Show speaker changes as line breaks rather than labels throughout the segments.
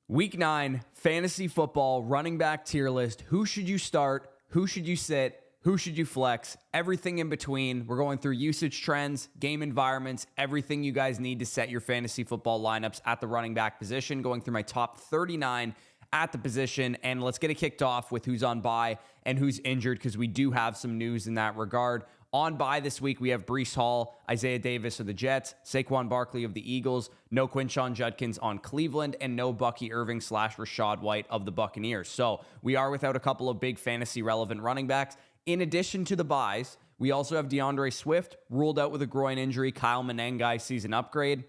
Week 9, fantasy football, running back tier list. Who should you start? Who should you sit? Who should you flex? Everything in between. We're going through usage trends, game environments, everything you guys need to set your fantasy football lineups at the running back position. Going through my top 39 at the position. And let's get it kicked off with who's on bye and who's injured, because we do have some news in that regard. On bye this week, we have Breece Hall, Isaiah Davis of the Jets, Saquon Barkley of the Eagles, no Quinshon Judkins on Cleveland, and no Bucky Irving / Rashad White of the Buccaneers. So we are without a couple of big fantasy relevant running backs. In addition to the buys, we also have DeAndre Swift ruled out with a groin injury, Kyle Manengai season upgrade,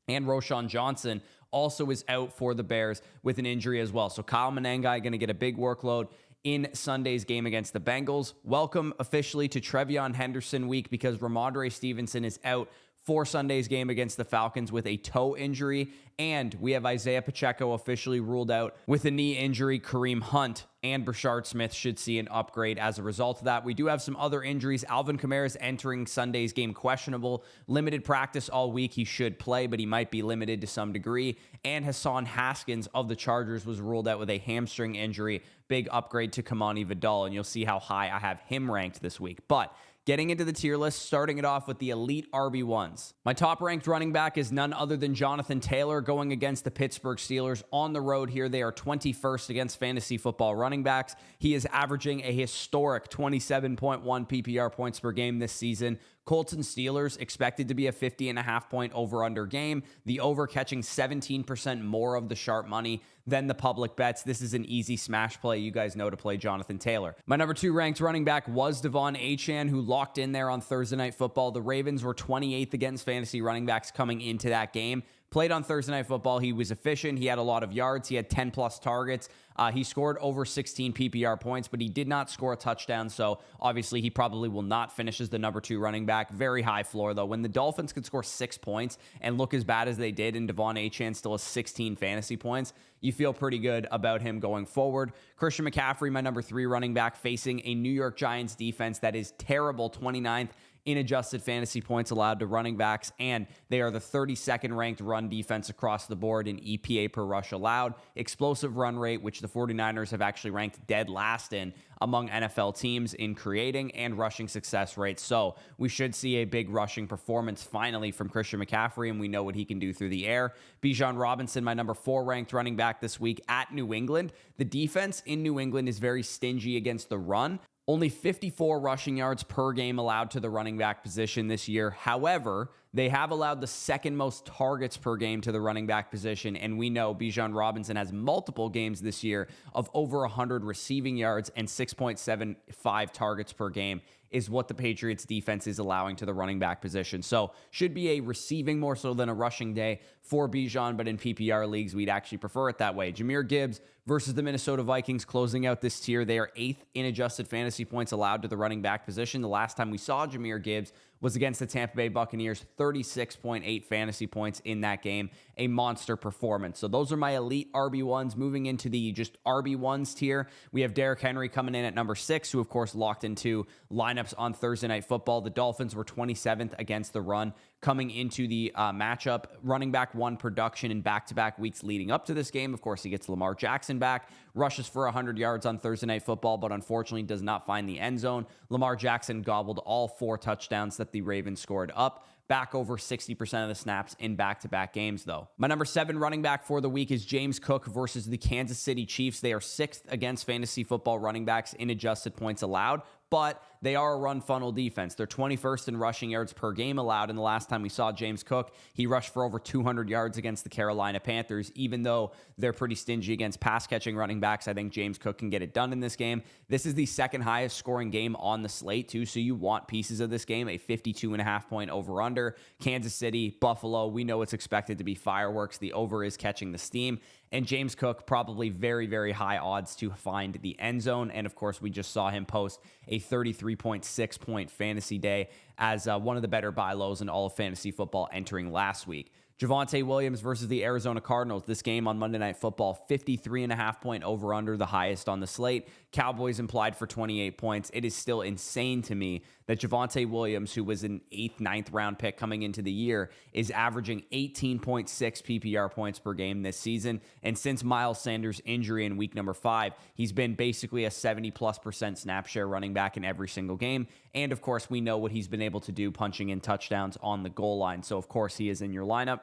and Roschon Johnson also is out for the Bears with an injury as well. So Kyle Manengai going to get a big workload in Sunday's game against the Bengals. Welcome officially to Trevion Henderson week, because Ramondre Stevenson is out for Sunday's game against the Falcons with a toe injury. And we have Isaiah Pacheco officially ruled out with a knee injury. Kareem Hunt and Brashard Smith should see an upgrade as a result of that. We do have some other injuries. Alvin Kamara is entering Sunday's game questionable. Limited practice all week. He should play, but he might be limited to some degree. And Hassan Haskins of the Chargers was ruled out with a hamstring injury. Big upgrade to Kamani Vidal, and you'll see how high I have him ranked this week. But getting into the tier list, starting it off with the elite RB1s. My top-ranked running back is none other than Jonathan Taylor, going against the Pittsburgh Steelers on the road here. They are 21st against fantasy football running backs. He is averaging a historic 27.1 PPR points per game this season. Colts and Steelers expected to be a 50.5 point over-under game. The over catching 17% more of the sharp money than the public bets. This is an easy smash play. You guys know to play Jonathan Taylor. My number 2 ranked running back was Devon Achane, who locked in there on Thursday Night Football. The Ravens were 28th against fantasy running backs coming into that game. Played on Thursday Night Football. He was efficient. He had a lot of yards. He had 10 plus targets. He scored over 16 PPR points, but he did not score a touchdown. So obviously he probably will not finish as the number 2 running back. Very high floor though. When the Dolphins could score 6 points and look as bad as they did, and Devon Achane still has 16 fantasy points, you feel pretty good about him going forward. Christian McCaffrey, my number 3 running back, facing a New York Giants defense that is terrible, 29th in adjusted fantasy points allowed to running backs, and they are the 32nd ranked run defense across the board in EPA per rush allowed. Explosive run rate, which the 49ers have actually ranked dead last in among NFL teams in creating, and rushing success rates. So we should see a big rushing performance finally from Christian McCaffrey, and we know what he can do through the air. Bijan Robinson, my number 4 ranked running back this week at New England. The defense in New England is very stingy against the run. Only 54 rushing yards per game allowed to the running back position this year. However, they have allowed the second most targets per game to the running back position, and we know Bijan Robinson has multiple games this year of over 100 receiving yards, and 6.75 targets per game is what the Patriots defense is allowing to the running back position. So should be a receiving more so than a rushing day for Bijan, but in PPR leagues, we'd actually prefer it that way. Jahmyr Gibbs versus the Minnesota Vikings closing out this tier. They are 8th in adjusted fantasy points allowed to the running back position. The last time we saw Jahmyr Gibbs was against the Tampa Bay Buccaneers, 36.8 fantasy points in that game, a monster performance. So those are my elite RB1s. Moving into the just RB1s tier, we have Derrick Henry coming in at number 6, who of course locked into lineups on Thursday Night Football. The Dolphins were 27th against the run coming into the matchup. Running back 1 production in back-to-back weeks leading up to this game. Of course, he gets Lamar Jackson back, rushes for 100 yards on Thursday Night Football, but unfortunately does not find the end zone. Lamar Jackson gobbled all 4 touchdowns that the Ravens scored up. Back over 60% of the snaps in back-to-back games, though. My number 7 running back for the week is James Cook versus the Kansas City Chiefs. They are 6th against fantasy football running backs in adjusted points allowed, but they are a run funnel defense. They're 21st in rushing yards per game allowed. And the last time we saw James Cook, he rushed for over 200 yards against the Carolina Panthers. Even though they're pretty stingy against pass catching running backs, I think James Cook can get it done in this game. This is the 2nd highest scoring game on the slate too. So you want pieces of this game, a 52.5 point over under. Kansas City, Buffalo, we know it's expected to be fireworks. The over is catching the steam. And James Cook, probably very, very high odds to find the end zone. And of course, we just saw him post a 33.6 point fantasy day as one of the better buy lows in all of fantasy football entering last week. Javonte Williams versus the Arizona Cardinals. This game on Monday Night Football, 53.5-point over-under, the highest on the slate. Cowboys implied for 28 points. It is still insane to me that Javonte Williams, who was an 8th, 9th round pick coming into the year, is averaging 18.6 PPR points per game this season. And since Miles Sanders' injury in week number 5, he's been basically a 70+% snap share running back in every single game. And of course, we know what he's been able to do punching in touchdowns on the goal line. So of course, he is in your lineup.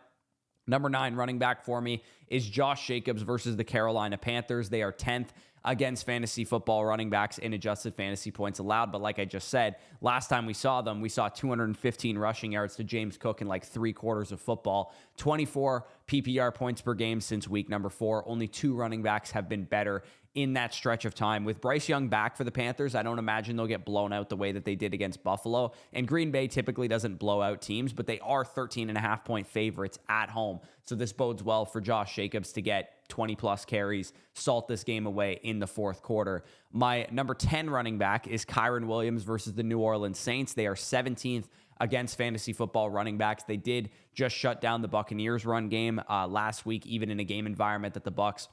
Number 9 running back for me is Josh Jacobs versus the Carolina Panthers. They are 10th against fantasy football running backs in adjusted fantasy points allowed. But like I just said, last time we saw them, we saw 215 rushing yards to James Cook in like 3 quarters of football, 24 PPR points per game since week number 4. Only 2 running backs have been better in that stretch of time. With Bryce Young back for the Panthers, I don't imagine they'll get blown out the way that they did against Buffalo. And Green Bay typically doesn't blow out teams, but they are 13.5-point favorites at home. So this bodes well for Josh Jacobs to get 20-plus carries, salt this game away in the fourth quarter. My number 10 running back is Kyren Williams versus the New Orleans Saints. They are 17th against fantasy football running backs. They did just shut down the Buccaneers run game last week, even in a game environment that the Bucs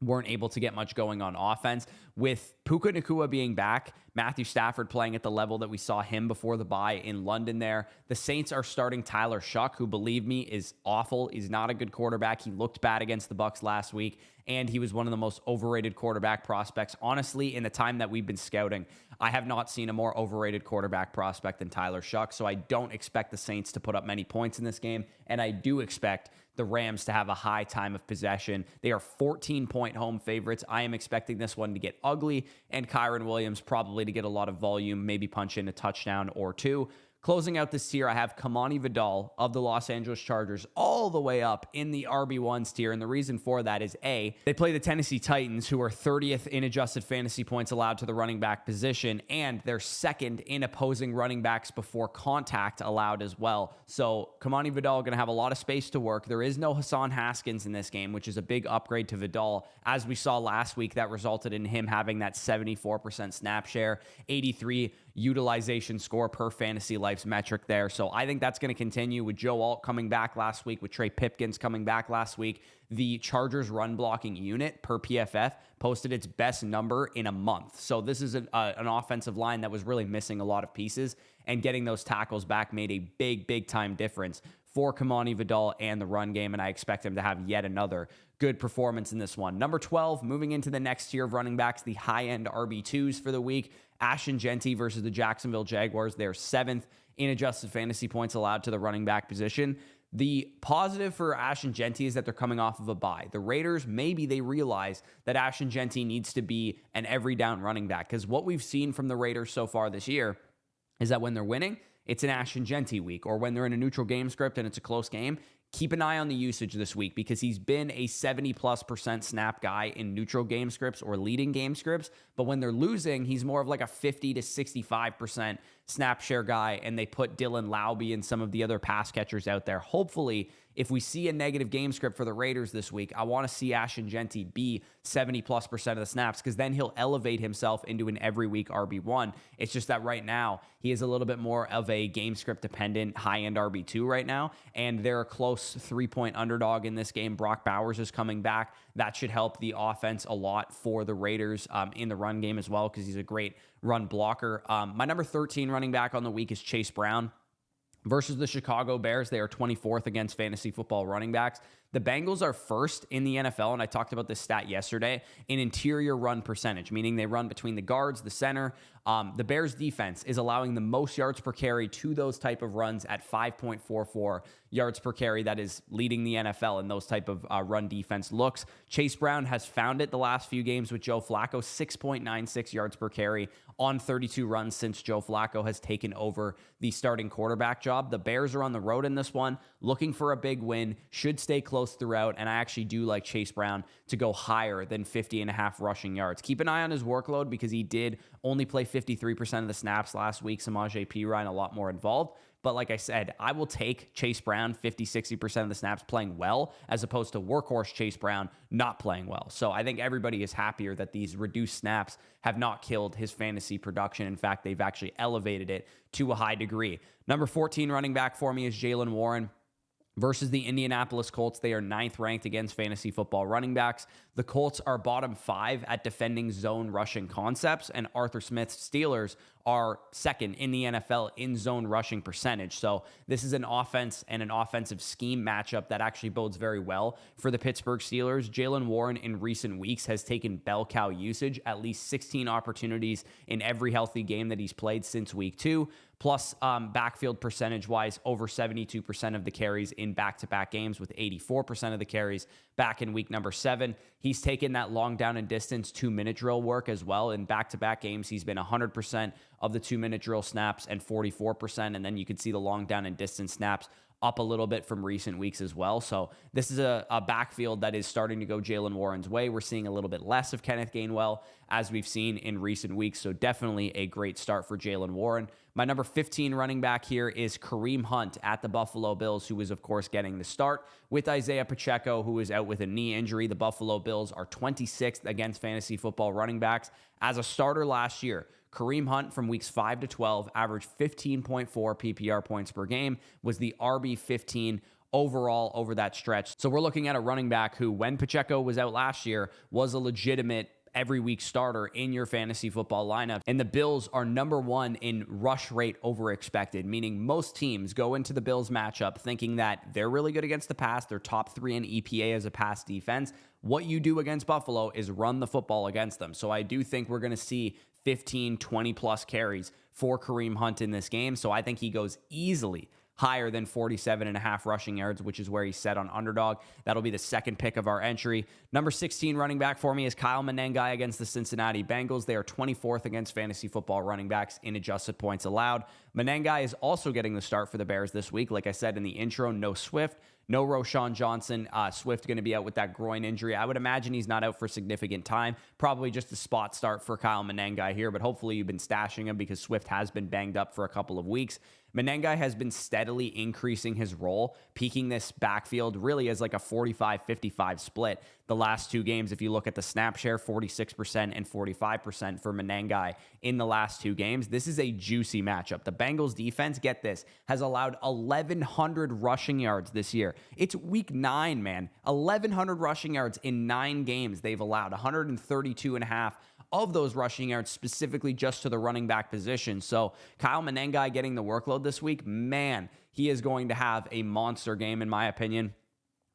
weren't able to get much going on offense. With Puka Nacua being back, Matthew Stafford playing at the level that we saw him before the bye in London there, the Saints are starting Tyler Shuck, who, believe me, is awful. He's not a good quarterback. He looked bad against the Bucs last week, and he was one of the most overrated quarterback prospects. Honestly, in the time that we've been scouting, I have not seen a more overrated quarterback prospect than Tyler Shuck, so I don't expect the Saints to put up many points in this game, and I do expect the Rams to have a high time of possession. They are 14-point home favorites. I am expecting this one to get ugly, and Kyren Williams probably to get a lot of volume, maybe punch in a touchdown or 2. Closing out this tier, I have Kamani Vidal of the Los Angeles Chargers all the way up in the RB1s tier. And the reason for that is, A, they play the Tennessee Titans, who are 30th in adjusted fantasy points allowed to the running back position, and they're 2nd in opposing running backs before contact allowed as well. So Kamani Vidal going to have a lot of space to work. There is no Hassan Haskins in this game, which is a big upgrade to Vidal. As we saw last week, that resulted in him having that 74% snap share, 83 utilization score per fantasy life's metric there. So I think that's going to continue with Joe Alt coming back last week, with Trey Pipkins coming back last week. The Chargers run blocking unit per PFF posted its best number in a month. So this is an offensive line that was really missing a lot of pieces, and getting those tackles back made a big time difference for Kamani Vidal and the run game, and I expect him to have yet another good performance in this one. Number 12, moving into the next tier of running backs, the high-end RB2s for the week. Ashton Genty versus the Jacksonville Jaguars. They're 7th in adjusted fantasy points allowed to the running back position. The positive for Ashton Genty is that they're coming off of a bye. The Raiders, maybe they realize that Ashton Genty needs to be an every down running back, because what we've seen from the Raiders so far this year is that when they're winning, it's an Ashton Genty week, or when they're in a neutral game script and it's a close game, keep an eye on the usage this week, because he's been a 70+% snap guy in neutral game scripts or leading game scripts. But when they're losing, he's more of like a 50 to 65% snap share guy, and they put Dylan Laube and some of the other pass catchers out there. Hopefully, if we see a negative game script for the Raiders this week, I want to see Ashton Genty be 70+% of the snaps, because then he'll elevate himself into an every week RB1. It's just that right now, he is a little bit more of a game script dependent high-end RB2 right now, and they're a close 3-point underdog in this game. Brock Bowers is coming back. That should help the offense a lot for the Raiders in the run game as well, because he's a great run blocker. My number 13 running back on the week is Chase Brown versus the Chicago Bears. They are 24th against fantasy football running backs. The Bengals are 1st in the NFL, and I talked about this stat yesterday, in interior run percentage, meaning they run between the guards, the center. The Bears defense is allowing the most yards per carry to those type of runs at 5.44 yards per carry. That is leading the NFL in those type of run defense looks. Chase Brown has found it the last few games with Joe Flacco, 6.96 yards per carry on 32 runs since Joe Flacco has taken over the starting quarterback job. The Bears are on the road in this one, looking for a big win, should stay close throughout, and I actually do like Chase Brown to go higher than 50.5 rushing yards. Keep an eye on his workload, because he did only play 53% of the snaps last week. Samaje Perine a lot more involved. But like I said, I will take Chase Brown 50-60% of the snaps playing well, as opposed to workhorse Chase Brown not playing well. So I think everybody is happier that these reduced snaps have not killed his fantasy production. In fact, they've actually elevated it to a high degree. Number 14 running back for me is Jaylen Warren Versus the Indianapolis Colts, they are ninth ranked against fantasy football running backs. The Colts are bottom 5 at defending zone rushing concepts, and Arthur Smith's Steelers are second in the NFL in zone rushing percentage. So this is an offense and an offensive scheme matchup that actually bodes very well for the Pittsburgh Steelers. Jaylen Warren in recent weeks has taken bell cow usage, at least 16 opportunities in every healthy game that he's played since week 2. Plus, backfield percentage-wise, over 72% of the carries in back-to-back games, with 84% of the carries back in week number 7. He's taken that long down and distance 2-minute drill work as well. In back-to-back games, he's been 100% of the 2-minute drill snaps and 44%. And then you can see the long down and distance snaps up a little bit from recent weeks as well. So this is a backfield that is starting to go Jaylen Warren's way. We're seeing a little bit less of Kenneth Gainwell as we've seen in recent weeks. So definitely a great start for Jaylen Warren. My number 15 running back here is Kareem Hunt at the Buffalo Bills, who is, of course, getting the start with Isaiah Pacheco, who is out with a knee injury. The Buffalo Bills are 26th against fantasy football running backs. As a starter last year, Kareem Hunt from weeks 5 to 12 averaged 15.4 PPR points per game, was the RB15 overall over that stretch. So we're looking at a running back who, when Pacheco was out last year, was a legitimate every week starter in your fantasy football lineup. And the Bills are number 1 in rush rate over expected, meaning most teams go into the Bills matchup thinking that they're really good against the pass. They're top 3 in EPA as a pass defense. What you do against Buffalo is run the football against them. So I do think we're going to see 15, 20 plus carries for Kareem Hunt in this game. So I think he goes easily higher than 47.5 rushing yards, which is where he's set on Underdog. That'll be the second pick of our entry. Number 16 running back for me is Kyle Menengai against the Cincinnati Bengals. They are 24th against fantasy football running backs in adjusted points allowed. Menengai is also getting the start for the Bears this week. Like I said in the intro, no Swift, no Roschon Johnson. Swift going to be out with that groin injury. I would imagine he's not out for significant time. Probably just a spot start for Kyle Menengai here, but hopefully you've been stashing him because Swift has been banged up for a couple of weeks. Menengai has been steadily increasing his role, peaking this backfield really as like a 45-55 split the last 2 games. If you look at the snap share, 46% and 45% for Menengai in the last 2 games. This is a juicy matchup. The Bengals defense, get this, has allowed 1,100 rushing yards this year. It's week 9, man. 1,100 rushing yards in 9 games they've allowed, 132.5 of those rushing yards specifically just to the running back position. So Kyle Menengai getting the workload this week, man, he is going to have a monster game in my opinion.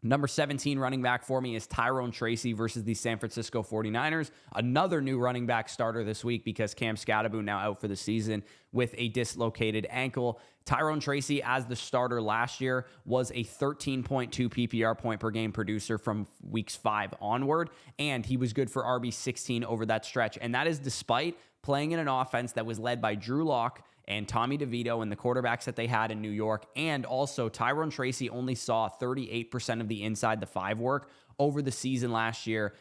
Number 17 running back for me is Tyrone Tracy versus the San Francisco 49ers. Another new running back starter this week because Cam Scatterboon now out for the season with a dislocated ankle. Tyrone Tracy, as the starter last year, was a 13.2 PPR point per game producer from weeks 5 onward, and he was good for RB16 over that stretch. And that is despite playing in an offense that was led by Drew Lock and Tommy DeVito and the quarterbacks that they had in New York. And also, Tyrone Tracy only saw 38% of the inside the 5 work over the season last year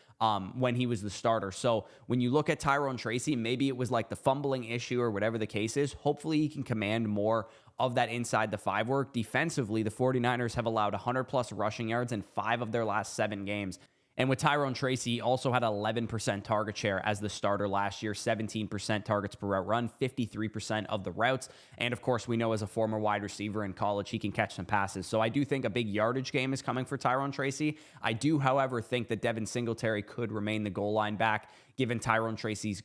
when he was the starter. So when you look at Tyrone Tracy, maybe it was like the fumbling issue or whatever the case is. Hopefully he can command more of that inside the 5 work. Defensively, the 49ers have allowed 100 plus rushing yards in 5 of their last 7 games. And with Tyrone Tracy, he also had 11% target share as the starter last year, 17% targets per route run, 53% of the routes. And of course, we know as a former wide receiver in college, he can catch some passes. So I do think a big yardage game is coming for Tyrone Tracy. I do, however, think that Devin Singletary could remain the goal line back, given Tyrone Tracy's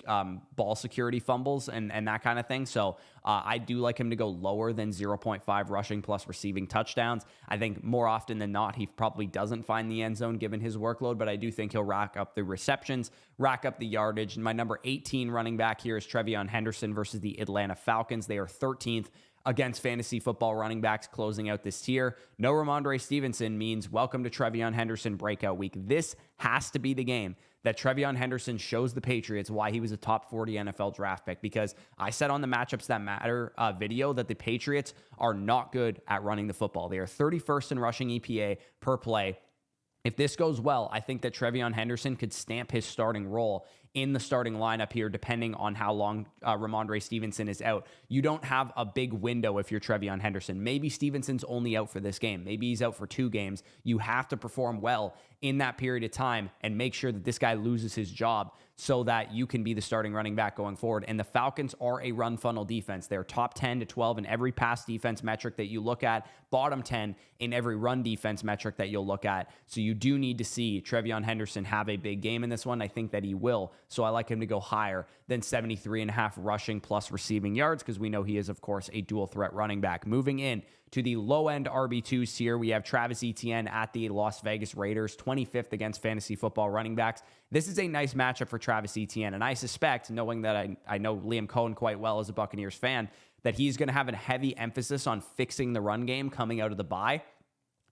ball security fumbles and that kind of thing. So I do like him to go lower than 0.5 rushing plus receiving touchdowns. I think more often than not, he probably doesn't find the end zone given his workload, but I do think he'll rack up the receptions, rack up the yardage. And my number 18 running back here is Trevion Henderson versus the Atlanta Falcons. They are 13th against fantasy football running backs closing out this tier. No Ramondre Stevenson means welcome to Trevion Henderson breakout week. This has to be the game that Trevion Henderson shows the Patriots why he was a top 40 NFL draft pick, because I said on the Matchups That Matter video that the Patriots are not good at running the football. They are 31st in rushing EPA per play. If this goes well, I think that Trevion Henderson could stamp his starting role in the starting lineup here, depending on how long Ramondre Stevenson is out. You don't have a big window if you're Trevion Henderson. Maybe Stevenson's only out for this game. Maybe he's out for 2 games. You have to perform well in that period of time and make sure that this guy loses his job so that you can be the starting running back going forward. And the Falcons are a run funnel defense. They're top 10 to 12 in every pass defense metric that you look at, bottom 10 in every run defense metric that you'll look at. So you do need to see Trevion Henderson have a big game in this one. I think that he will. So I like him to go higher than 73.5 rushing plus receiving yards, because we know he is, of course, a dual threat running back. Moving in to the low-end RB2s here, we have Travis Etienne at the Las Vegas Raiders, 25th against fantasy football running backs. This is a nice matchup for Travis Etienne, and I suspect, knowing that I know Liam Cohen quite well as a Buccaneers fan, that he's going to have a heavy emphasis on fixing the run game coming out of the bye.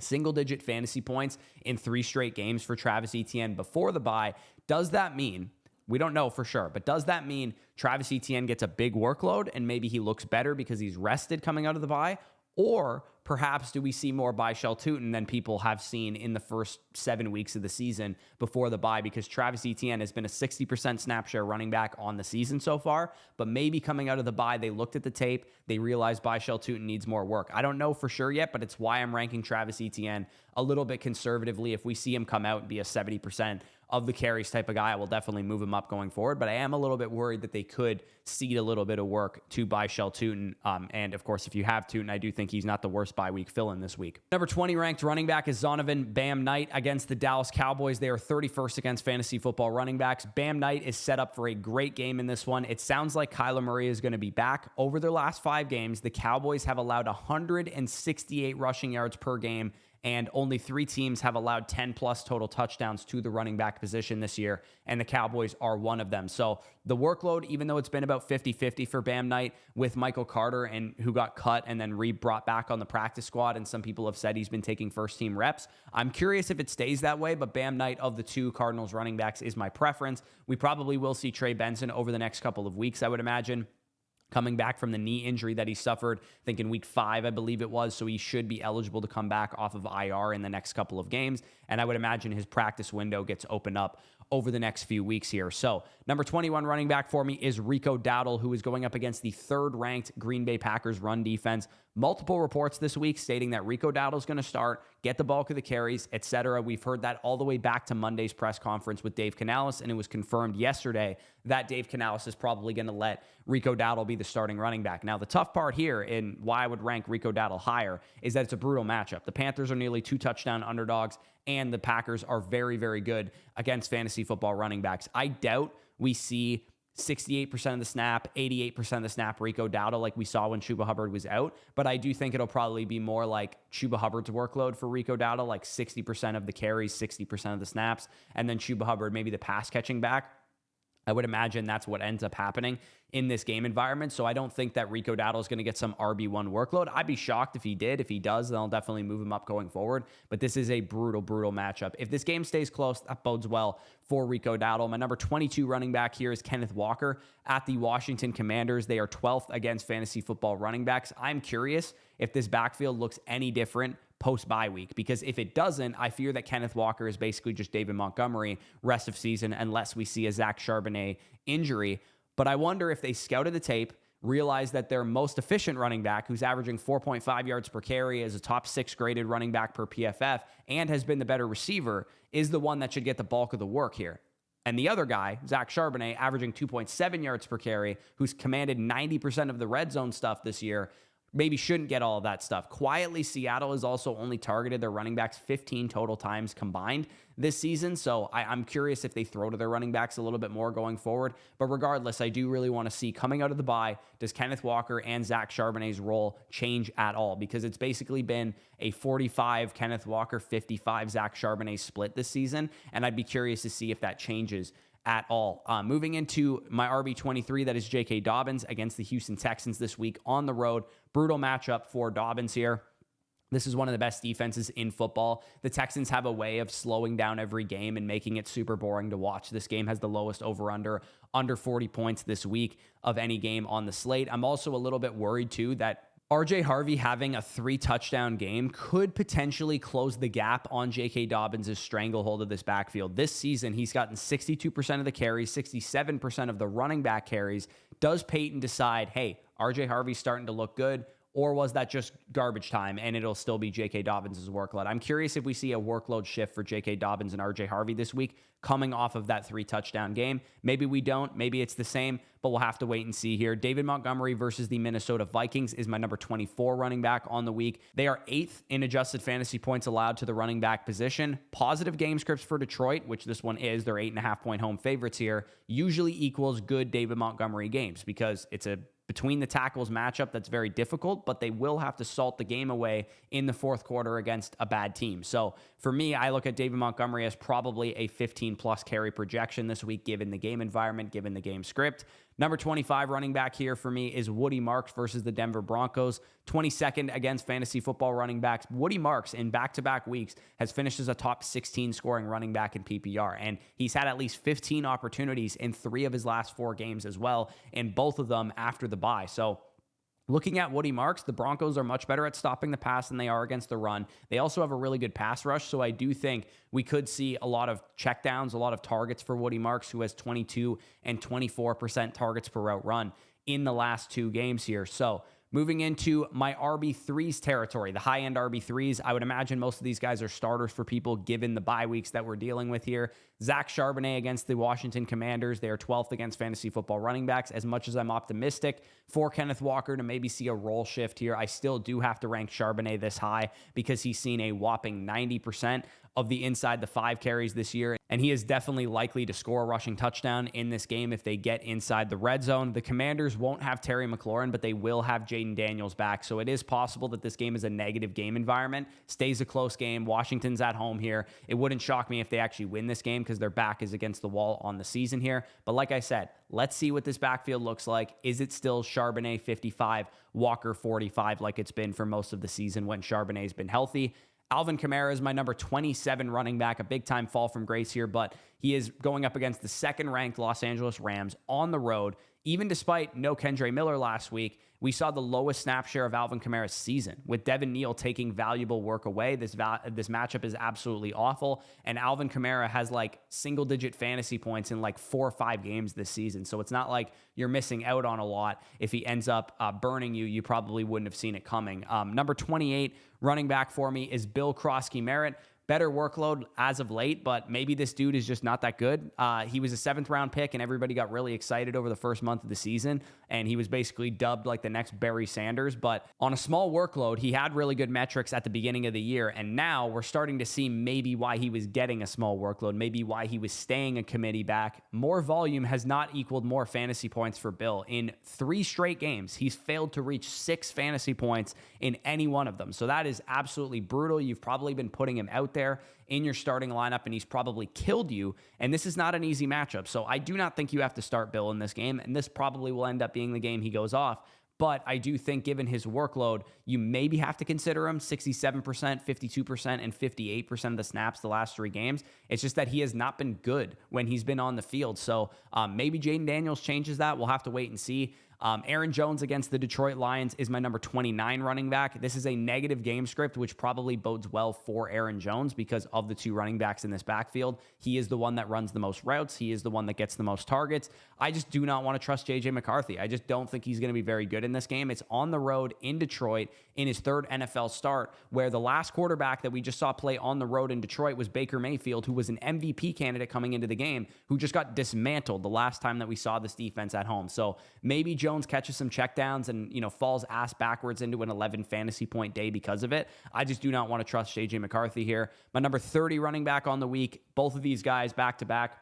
Single-digit fantasy points in 3 straight games for Travis Etienne before the bye. Does that mean, we don't know for sure, but does that mean Travis Etienne gets a big workload and maybe he looks better because he's rested coming out of the bye? Or perhaps do we see more Byshell Tootin than people have seen in the first 7 weeks of the season before the bye? Because Travis Etienne has been a 60% snap share running back on the season so far, but maybe coming out of the bye, they looked at the tape, they realized Byshell Tootin needs more work. I don't know for sure yet, but it's why I'm ranking Travis Etienne a little bit conservatively. If we see him come out and be a 70% of the carries type of guy, I will definitely move him up going forward. But I am a little bit worried that they could cede a little bit of work to Byshell Tootin. And of course, if you have Tootin, I do think he's not the worst bye week fill-in this week. Number 20 ranked running back is Zonovan Bam Knight against the Dallas Cowboys. They are 31st against fantasy football running backs. Bam Knight is set up for a great game in this one. It sounds like Kyler Murray is going to be back. Over their last 5 games, the Cowboys have allowed 168 rushing yards per game, and only 3 teams have allowed 10 plus total touchdowns to the running back position this year, and the Cowboys are one of them. So the workload, even though it's been about 50-50 for Bam Knight with Michael Carter, and who got cut and then brought back on the practice squad, and some people have said he's been taking first team reps. I'm curious if it stays that way, but Bam Knight of the 2 Cardinals running backs is my preference. We probably will see Trey Benson over the next couple of weeks, I would imagine, coming back from the knee injury that he suffered, I think in week 5, I believe it was. So he should be eligible to come back off of IR in the next couple of games. And I would imagine his practice window gets opened up over the next few weeks here. So number 21 running back for me is Rico Dowdle, who is going up against the 3rd ranked Green Bay Packers run defense. Multiple reports this week stating that Rico Dowdle is going to start, get the bulk of the carries, etc. We've heard that all the way back to Monday's press conference with Dave Canales, and it was confirmed yesterday that Dave Canales is probably going to let Rico Dowdle be the starting running back. Now, the tough part here, and why I would rank Rico Dowdle higher, is that it's a brutal matchup. The Panthers are nearly 2 touchdown underdogs, and the Packers are very, very good against fantasy football running backs. I doubt we see 68% of the snap, 88% of the snap Rico Dowdle like we saw when Chuba Hubbard was out. But I do think it'll probably be more like Chuba Hubbard's workload for Rico Dowdle, like 60% of the carries, 60% of the snaps, and then Chuba Hubbard, maybe the pass catching back. I would imagine that's what ends up happening in this game environment. So I don't think that Rico Dowdle is going to get some RB1 workload. I'd be shocked if he did. If he does, then I'll definitely move him up going forward. But this is a brutal, brutal matchup. If this game stays close, that bodes well for Rico Dowdle. My number 22 running back here is Kenneth Walker at the Washington Commanders. They are 12th against fantasy football running backs. I'm curious if this backfield looks any different post-bye week, because if it doesn't, I fear that Kenneth Walker is basically just David Montgomery rest of season unless we see a Zach Charbonnet injury. But I wonder if they scouted the tape, realized that their most efficient running back, who's averaging 4.5 yards per carry as a top 6 graded running back per PFF and has been the better receiver, is the one that should get the bulk of the work here. And the other guy, Zach Charbonnet, averaging 2.7 yards per carry, who's commanded 90% of the red zone stuff this year, maybe shouldn't get all of that stuff. Quietly, Seattle has also only targeted their running backs 15 total times combined this season. So I'm curious if they throw to their running backs a little bit more going forward. But regardless, I do really want to see, coming out of the bye, does Kenneth Walker and Zach Charbonnet's role change at all? Because it's basically been a 45 Kenneth Walker, 55 Zach Charbonnet split this season. And I'd be curious to see if that changes at all. Moving into my RB23, that is J.K. Dobbins against the Houston Texans this week on the road. Brutal matchup for Dobbins here. This is one of the best defenses in football. The Texans have a way of slowing down every game and making it super boring to watch. This game has the lowest over-under, under 40 points this week of any game on the slate. I'm also a little bit worried, too, that RJ Harvey having a 3-touchdown game could potentially close the gap on J.K. Dobbins' stranglehold of this backfield. This season, he's gotten 62% of the carries, 67% of the running back carries. Does Peyton decide, hey, RJ Harvey's starting to look good? Or was that just garbage time and it'll still be J.K. Dobbins' workload? I'm curious if we see a workload shift for J.K. Dobbins and RJ Harvey this week coming off of that 3-touchdown game. Maybe we don't. Maybe it's the same, but we'll have to wait and see here. David Montgomery versus the Minnesota Vikings is my number 24 running back on the week. They are 8th in adjusted fantasy points allowed to the running back position. Positive game scripts for Detroit, which this one is. They're 8.5-point home favorites here, usually equals good David Montgomery games because it's a between the tackles matchup that's very difficult, but they will have to salt the game away in the fourth quarter against a bad team. So for me, I look at David Montgomery as probably a 15-plus carry projection this week, given the game environment, given the game script. Number 25 running back here for me is Woody Marks versus the Denver Broncos. 22nd against fantasy football running backs. Woody Marks in back-to-back weeks has finished as a top 16 scoring running back in PPR, and he's had at least 15 opportunities in 3 of his last 4 games as well, and both of them after the bye. So looking at Woody Marks, the Broncos are much better at stopping the pass than they are against the run. They also have a really good pass rush, so I do think we could see a lot of checkdowns, a lot of targets for Woody Marks, who has 22 and 24% targets per route run in the last 2 games here. So moving into my RB3s territory, the high-end RB3s, I would imagine most of these guys are starters for people given the bye weeks that we're dealing with here. Zach Charbonnet against the Washington Commanders. They are 12th against fantasy football running backs. As much as I'm optimistic for Kenneth Walker to maybe see a role shift here, I still do have to rank Charbonnet this high because he's seen a whopping 90% of the inside the 5 carries this year, and he is definitely likely to score a rushing touchdown in this game if they get inside the red zone. The Commanders won't have Terry McLaurin, but they will have Jaden Daniels back, so it is possible that this game is a negative game environment, stays a close game. Washington's at home here. It wouldn't shock me if they actually win this game because their back is against the wall on the season here, but like I said, let's see what this backfield looks like. Is it still Charbonnet 55, Walker 45 like it's been for most of the season when Charbonnet's been healthy? Alvin Kamara is my number 27 running back, a big-time fall from grace here, but he is going up against the second-ranked Los Angeles Rams on the road. Even despite no Kendre Miller last week, we saw the lowest snap share of Alvin Kamara's season, with Devin Neal taking valuable work away. This matchup is absolutely awful, and Alvin Kamara has like single-digit fantasy points in like 4 or 5 games this season, so it's not like you're missing out on a lot. If he ends up burning you, you probably wouldn't have seen it coming. Number 28 running back for me is Bill Krosky-Merritt. Better workload as of late, but maybe this dude is just not that good. He was a 7th-round pick, and everybody got really excited over the first month of the season, and he was basically dubbed like the next Barry Sanders. But on a small workload, he had really good metrics at the beginning of the year, and now we're starting to see maybe why he was getting a small workload, maybe why he was staying a committee back. More volume has not equaled more fantasy points for Bill. In 3 straight games, he's failed to reach 6 fantasy points in any one of them. So that is absolutely brutal. You've probably been putting him out there in your starting lineup, and he's probably killed you, and this is not an easy matchup. So I do not think you have to start Bill in this game, and this probably will end up being the game he goes off. But I do think given his workload, you maybe have to consider him 67%, 52%, and 58% of the snaps the last 3 games. It's just that he has not been good when he's been on the field. So maybe Jaden Daniels changes that. We'll have to wait and see. Aaron Jones against the Detroit Lions is my number 29 running back. This is a negative game script, which probably bodes well for Aaron Jones because of the 2 running backs in this backfield. He is the one that runs the most routes. He is the one that gets the most targets. I just do not want to trust J.J. McCarthy. I just don't think he's going to be very good in this game. It's on the road in Detroit in his 3rd NFL start, where the last quarterback that we just saw play on the road in Detroit was Baker Mayfield, who was an MVP candidate coming into the game, who just got dismantled the last time that we saw this defense at home. So maybe Jones catches some checkdowns and, falls ass backwards into an 11 fantasy point day because of it. I just do not want to trust J.J. McCarthy here. My number 30 running back on the week, both of these guys back-to-back,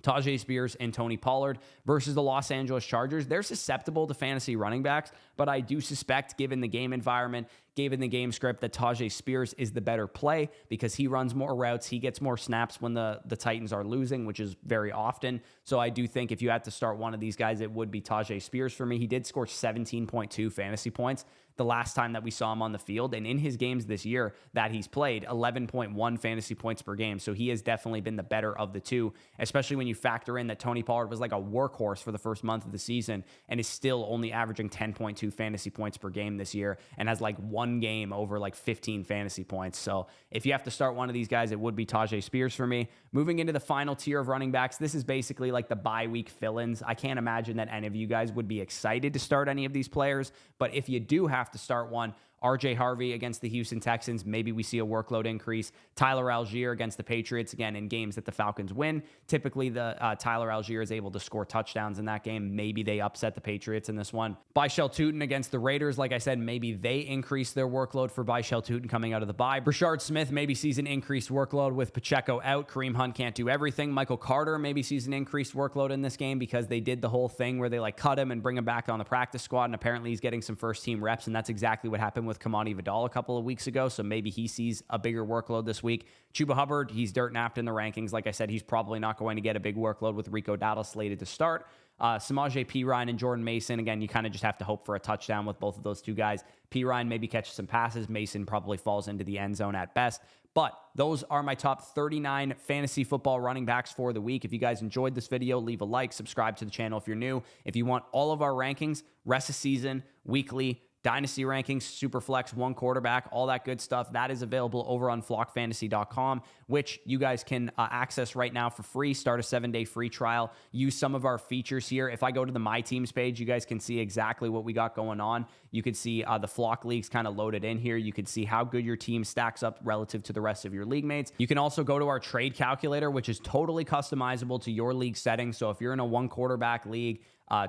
Tajay Spears and Tony Pollard versus the Los Angeles Chargers. They're susceptible to fantasy running backs, but I do suspect, given the game environment, gave in the game script that Tajay Spears is the better play because he runs more routes. He gets more snaps when the Titans are losing, which is very often. So I do think if you had to start one of these guys, it would be Tajay Spears for me. He did score 17.2 fantasy points the last time that we saw him on the field. And in his games this year that he's played, 11.1 fantasy points per game. So he has definitely been the better of the two, especially when you factor in that Tony Pollard was like a workhorse for the first month of the season and is still only averaging 10.2 fantasy points per game this year and has like one game over like 15 fantasy points. So if you have to start one of these guys, it would be Tajay Spears for me. Moving into the final tier of running backs, this is basically like the bye week fill-ins. I can't imagine that any of you guys would be excited to start any of these players, but if you do have to start one, RJ Harvey against the Houston Texans, maybe we see a workload increase. Tyler Algier against the Patriots, again, in games that the Falcons win. Typically, the Tyler Algier is able to score touchdowns in that game. Maybe they upset the Patriots in this one. Byshell Tootin against the Raiders, like I said, maybe they increase their workload for Byshell Tootin coming out of the bye. Brashard Smith maybe sees an increased workload with Pacheco out. Kareem Hunt can't do everything. Michael Carter maybe sees an increased workload in this game because they did the whole thing where they like cut him and bring him back on the practice squad, and apparently he's getting some first team reps, and that's exactly what happened with Kamani Vidal a couple of weeks ago, so maybe he sees a bigger workload this week. Chuba Hubbard, he's dirt napped in the rankings. Like I said, he's probably not going to get a big workload with Rico Dowdle slated to start. Samaje Perine and Jordan Mason, again, you kind of just have to hope for a touchdown with both of those two guys. Perine maybe catches some passes. Mason probably falls into the end zone at best. But those are my top 39 fantasy football running backs for the week. If you guys enjoyed this video, leave a like, subscribe to the channel if you're new. If you want all of our rankings, rest of season, weekly, dynasty rankings, super flex, one quarterback, all that good stuff, that is available over on flockfantasy.com, which you guys can access right now for free. Start a 7-day free trial. Use some of our features here. If I go to the My Teams page, you guys can see exactly what we got going on. You can see the flock leagues kind of loaded in here. You can see how good your team stacks up relative to the rest of your league mates. You can also go to our trade calculator, which is totally customizable to your league settings. So if you're in a one quarterback league,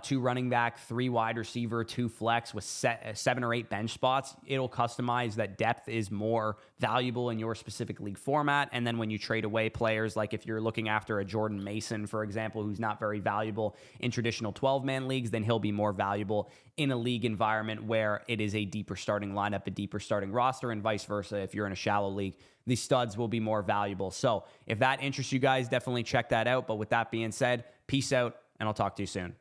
2 running back, 3 wide receiver, 2 flex with 7 or 8 bench spots, it'll customize that depth is more valuable in your specific league format. And then when you trade away players, like if you're looking after a Jordan Mason, for example, who's not very valuable in traditional 12-man leagues, then he'll be more valuable in a league environment where it is a deeper starting lineup, a deeper starting roster, and vice versa. If you're in a shallow league, the studs will be more valuable. So if that interests you guys, definitely check that out. But with that being said, peace out, and I'll talk to you soon.